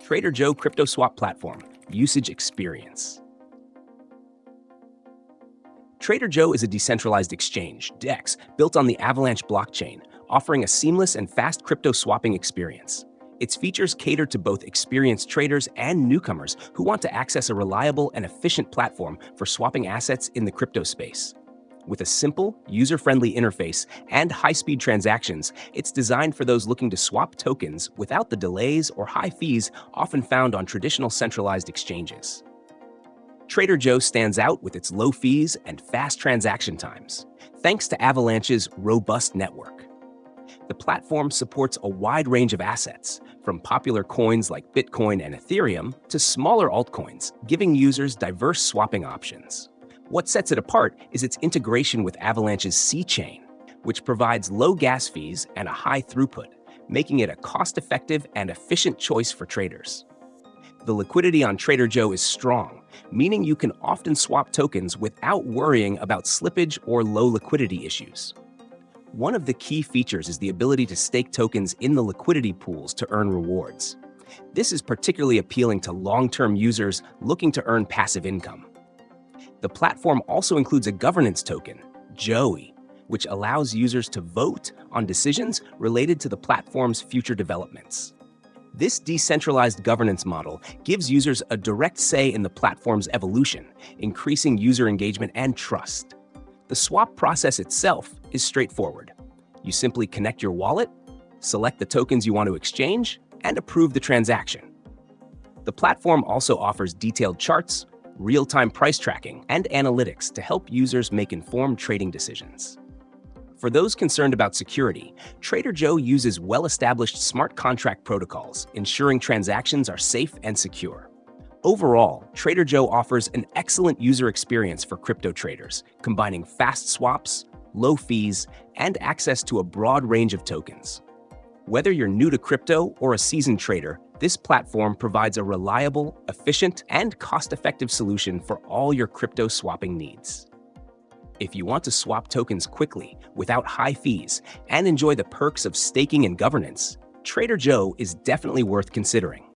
Trader Joe Crypto Swap Platform Usage Experience. Trader Joe is a decentralized exchange, DEX, built on the Avalanche blockchain, offering a seamless and fast crypto swapping experience. Its features cater to both experienced traders and newcomers who want to access a reliable and efficient platform for swapping assets in the crypto space. With a simple, user-friendly interface and high-speed transactions, it's designed for those looking to swap tokens without the delays or high fees often found on traditional centralized exchanges. Trader Joe stands out with its low fees and fast transaction times, thanks to Avalanche's robust network. The platform supports a wide range of assets, from popular coins like Bitcoin and Ethereum to smaller altcoins, giving users diverse swapping options. What sets it apart is its integration with Avalanche's C-Chain, which provides low gas fees and a high throughput, making it a cost-effective and efficient choice for traders. The liquidity on Trader Joe is strong, meaning you can often swap tokens without worrying about slippage or low liquidity issues. One of the key features is the ability to stake tokens in the liquidity pools to earn rewards. This is particularly appealing to long-term users looking to earn passive income. The platform also includes a governance token, Joey, which allows users to vote on decisions related to the platform's future developments. This decentralized governance model gives users a direct say in the platform's evolution, increasing user engagement and trust. The swap process itself is straightforward. You simply connect your wallet, select the tokens you want to exchange, and approve the transaction. The platform also offers detailed charts, real-time price tracking, and analytics to help users make informed trading decisions. For those concerned about security, Trader Joe uses well-established smart contract protocols, ensuring transactions are safe and secure. Overall, Trader Joe offers an excellent user experience for crypto traders, combining fast swaps, low fees, and access to a broad range of tokens. Whether you're new to crypto or a seasoned trader, this platform provides a reliable, efficient, and cost-effective solution for all your crypto swapping needs. If you want to swap tokens quickly, without high fees, and enjoy the perks of staking and governance, Trader Joe is definitely worth considering.